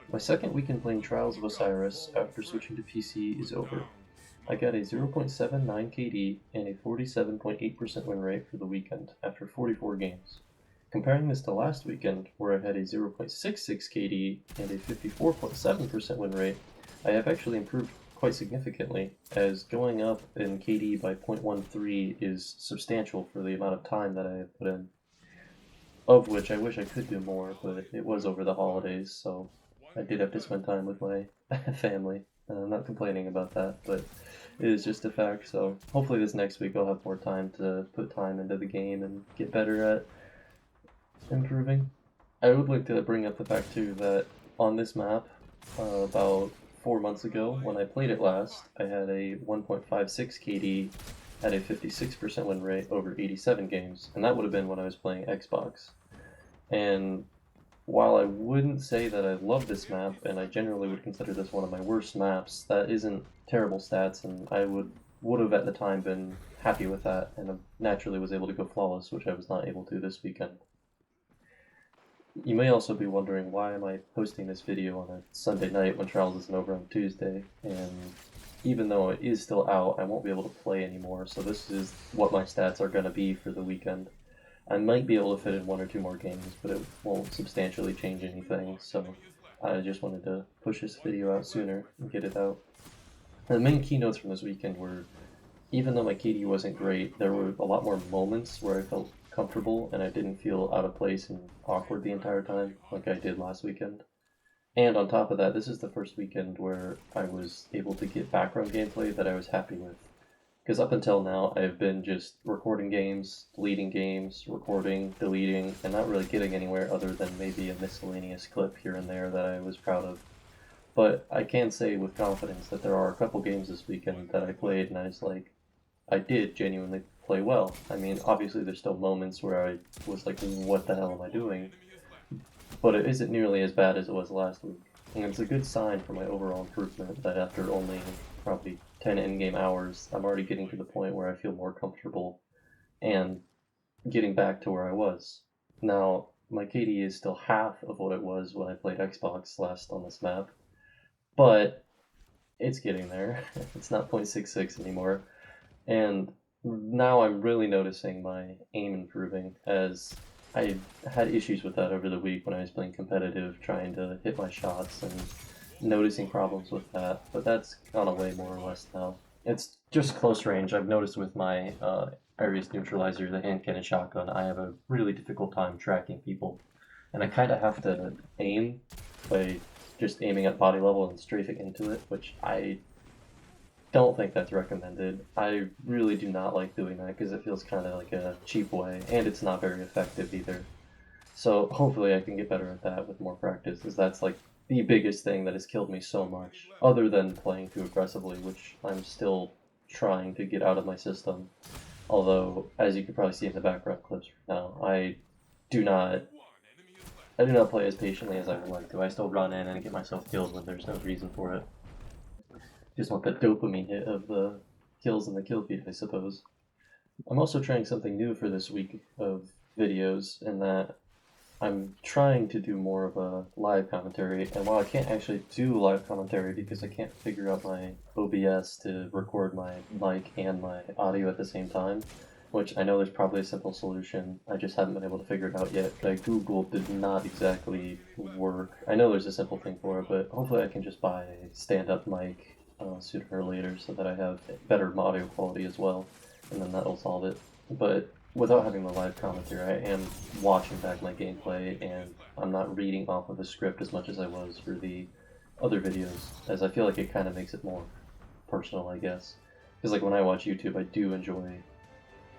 My second weekend playing Trials of Osiris after switching to PC is over. I got a 0.79 KD and a 47.8% win rate for the weekend after 44 games. Comparing this to last weekend, where I had a 0.66 KD and a 54.7% win rate, I have actually improved quite significantly, as going up in KD by 0.13 is substantial for the amount of time that I have put in. Of which I wish I could do more, but it was over the holidays, so I did have to spend time with my family. I'm not complaining about that, but it is just a fact. So hopefully this next week I'll have more time to put time into the game and get better at improving. I would like to bring up the fact too that on this map, about 4 months ago when I played it last, I had a 1.56 KD at a 56% win rate over 87 games, and that would have been when I was playing Xbox. And while I wouldn't say that I love this map, and I generally would consider this one of my worst maps, that isn't terrible stats, and I would have at the time been happy with that, and naturally was able to go flawless, which I was not able to this weekend. You may also be wondering, why am I posting this video on a Sunday night when Trials isn't over on Tuesday, and even though it is still out, I won't be able to play anymore, so this is what my stats are going to be for the weekend. I might be able to fit in one or two more games, but it won't substantially change anything, so I just wanted to push this video out sooner and get it out. The main keynotes from this weekend were, even though my KD wasn't great, there were a lot more moments where I felt comfortable and I didn't feel out of place and awkward the entire time like I did last weekend. And on top of that, this is the first weekend where I was able to get background gameplay that I was happy with. Because up until now, I've been just recording games, deleting games, recording, deleting, and not really getting anywhere other than maybe a miscellaneous clip here and there that I was proud of. But I can say with confidence that there are a couple games this weekend that I played and I was like, I did genuinely play well. I mean, obviously there's still moments where I was like, what the hell am I doing? But it isn't nearly as bad as it was last week. And it's a good sign for my overall improvement that after only probably 10 in-game hours, I'm already getting to the point where I feel more comfortable and getting back to where I was. Now, my KD is still half of what it was when I played Xbox last on this map, but it's getting there. It's not 0.66 anymore. And now I'm really noticing my aim improving, as I had issues with that over the week when I was playing competitive, trying to hit my shots and noticing problems with that, but that's gone away more or less now. It's just close range. I've noticed with my Ares neutralizer, the hand cannon shotgun, I have a really difficult time tracking people, and I kind of have to aim by just aiming at body level and strafing into it, which I don't think that's recommended. I really do not like doing that because it feels kind of like a cheap way, and it's not very effective either. So hopefully I can get better at that with more practice, because that's like the biggest thing that has killed me so much, other than playing too aggressively, which I'm still trying to get out of my system. Although, as you can probably see in the background clips right now, do not I do not play as patiently as I would like to. I still run in and get myself killed when there's no reason for it. Just want that dopamine hit of the kills in the kill feed, I suppose. I'm also trying something new for this week of videos, in that I'm trying to do more of a live commentary, and while I can't actually do live commentary because I can't figure out my OBS to record my mic and my audio at the same time, which I know there's probably a simple solution, I just haven't been able to figure it out yet, but I googled, did not exactly work. I know there's a simple thing for it, but hopefully I can just buy a stand-up mic sooner or later so that I have better audio quality as well, and then that'll solve it. But without having the live commentary, I am watching back my gameplay, and I'm not reading off of the script as much as I was for the other videos, as I feel like it kind of makes it more personal, I guess. Because like when I watch YouTube, I do enjoy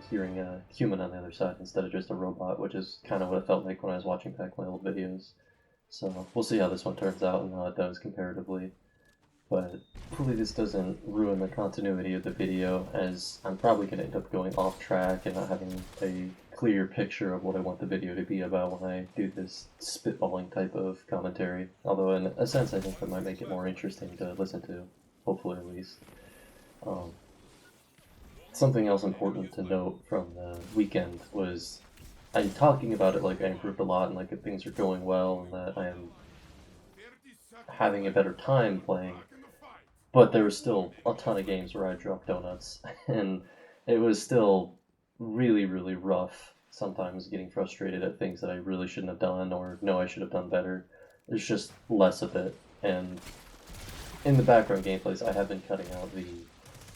hearing a human on the other side instead of just a robot, which is kind of what it felt like when I was watching back my old videos. So we'll see how this one turns out and how it does comparatively. But hopefully this doesn't ruin the continuity of the video, as I'm probably going to end up going off track and not having a clear picture of what I want the video to be about when I do this spitballing type of commentary. Although in a sense I think that might make it more interesting to listen to, hopefully at least. Something else important to note from the weekend was, I'm talking about it like I improved a lot and like things are going well and that I am having a better time playing, but there was still a ton of games where I dropped donuts, and it was still really, really rough. Sometimes getting frustrated at things that I really shouldn't have done or know I should have done better. There's just less of it, and in the background gameplays, I have been cutting out the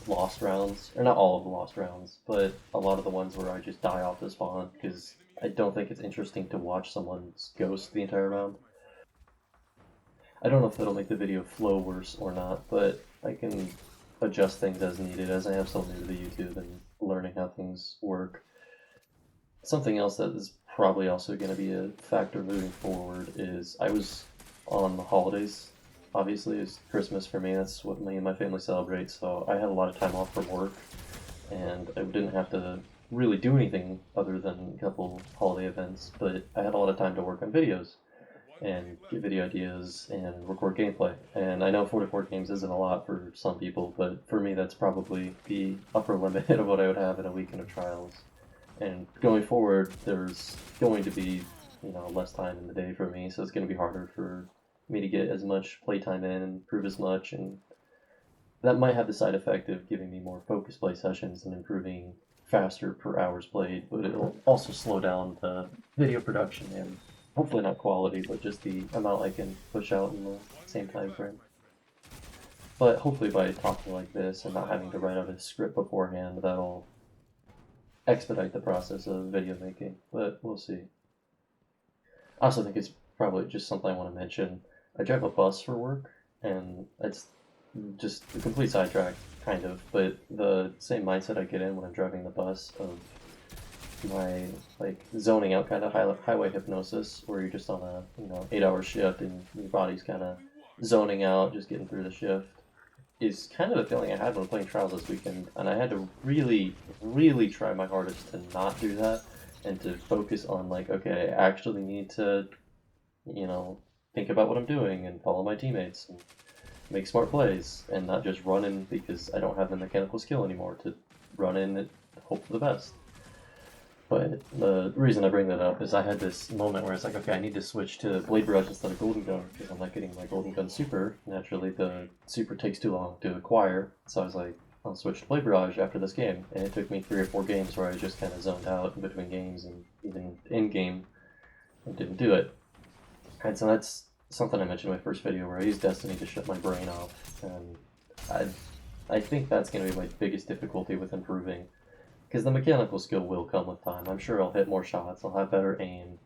lost rounds, or not all of the lost rounds, but a lot of the ones where I just die off the spawn because I don't think it's interesting to watch someone's ghost the entire round. I don't know if that'll make the video flow worse or not, but I can adjust things as needed as I am still new to the YouTube and learning how things work. Something else that is probably also going to be a factor moving forward is I was on the holidays. Obviously, it's Christmas for me. That's what me and my family celebrate. So I had a lot of time off from work, and I didn't have to really do anything other than a couple holiday events. But I had a lot of time to work on videos and get video ideas and record gameplay. And I know 44 games isn't a lot for some people, but for me, that's probably the upper limit of what I would have in a weekend of trials. And going forward, there's going to be, less time in the day for me, so it's going to be harder for me to get as much playtime in and improve as much, and that might have the side effect of giving me more focused play sessions and improving faster per hours played, but it'll also slow down the video production and hopefully not quality, but just the amount I can push out in the same time frame. But hopefully by talking like this and not having to write out a script beforehand, that'll expedite the process of video making, but we'll see. I also think it's probably just something I want to mention. I drive a bus for work, and it's just a complete sidetrack, kind of, but the same mindset I get in when I'm driving the bus of my zoning out kind of highway hypnosis, where you're just on a 8-hour shift and your body's kind of zoning out, just getting through the shift, is kind of the feeling I had when playing Trials this weekend, and I had to really, really try my hardest to not do that and to focus on okay, I actually need to, think about what I'm doing and follow my teammates and make smart plays and not just run in because I don't have the mechanical skill anymore to run in and hope for the best. But the reason I bring that up is I had this moment where it's okay, I need to switch to Blade Barrage instead of Golden Gun because I'm not getting my Golden Gun Super. Naturally, the Super takes too long to acquire, so I was I'll switch to Blade Barrage after this game. And it took me 3 or 4 games where I just kind of zoned out in between games and even in-game and didn't do it. And so that's something I mentioned in my first video where I used Destiny to shut my brain off. And I think that's going to be my biggest difficulty with improving. Because the mechanical skill will come with time. I'm sure I'll hit more shots, I'll have better aim.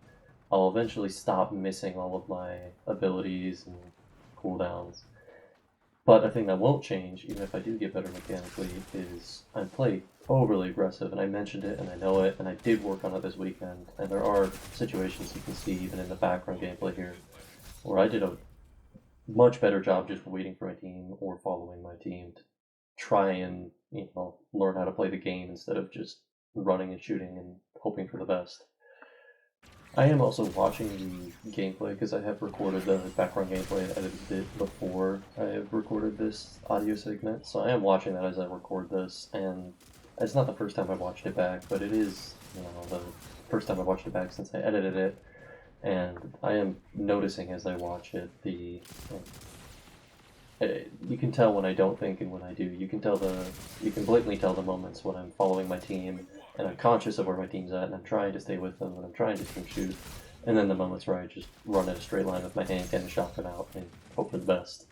I'll eventually stop missing all of my abilities and cooldowns. But a thing that won't change, even if I do get better mechanically, is I play overly aggressive, and I mentioned it, and I know it, and I did work on it this weekend, and there are situations you can see even in the background gameplay here, where I did a much better job just waiting for my team or following my team to try and learn how to play the game instead of just running and shooting and hoping for the best. I am also watching the gameplay because I have recorded the background gameplay and edited it before I have recorded this audio segment, so I am watching that as I record this, and it's not the first time I've watched it back, but it is the first time I've watched it back since I edited it, and I am noticing as I watch it you can tell when I don't think and when I do. You can blatantly tell the moments when I'm following my team and I'm conscious of where my team's at and I'm trying to stay with them and I'm trying to team shoot. And then the moments where I just run in a straight line with my hand and shotgun out and hope for the best.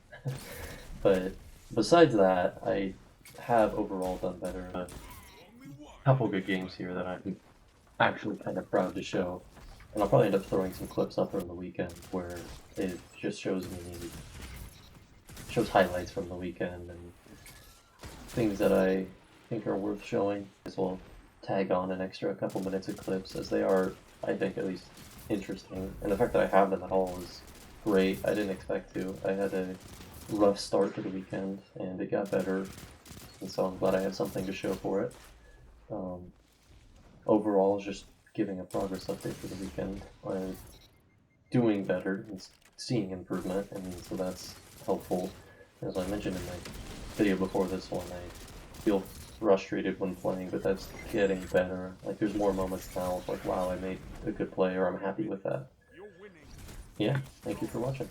But besides that, I have overall done better. A couple good games here that I'm actually kind of proud to show. And I'll probably end up throwing some clips up on the weekend where it just shows highlights from the weekend and things that I think are worth showing. As well tag on an extra couple minutes of clips as they are, I think, at least interesting. And the fact that I have them at all is great. I didn't expect to. I had a rough start to the weekend and it got better, and so I'm glad I have something to show for it. Overall, just giving a progress update for the weekend. I'm doing better and seeing improvement, and so that's helpful. As I mentioned in my video before this one, I feel frustrated when playing, but that's getting better. There's more moments now of wow, I made a good play, or I'm happy with that. Yeah, thank you for watching.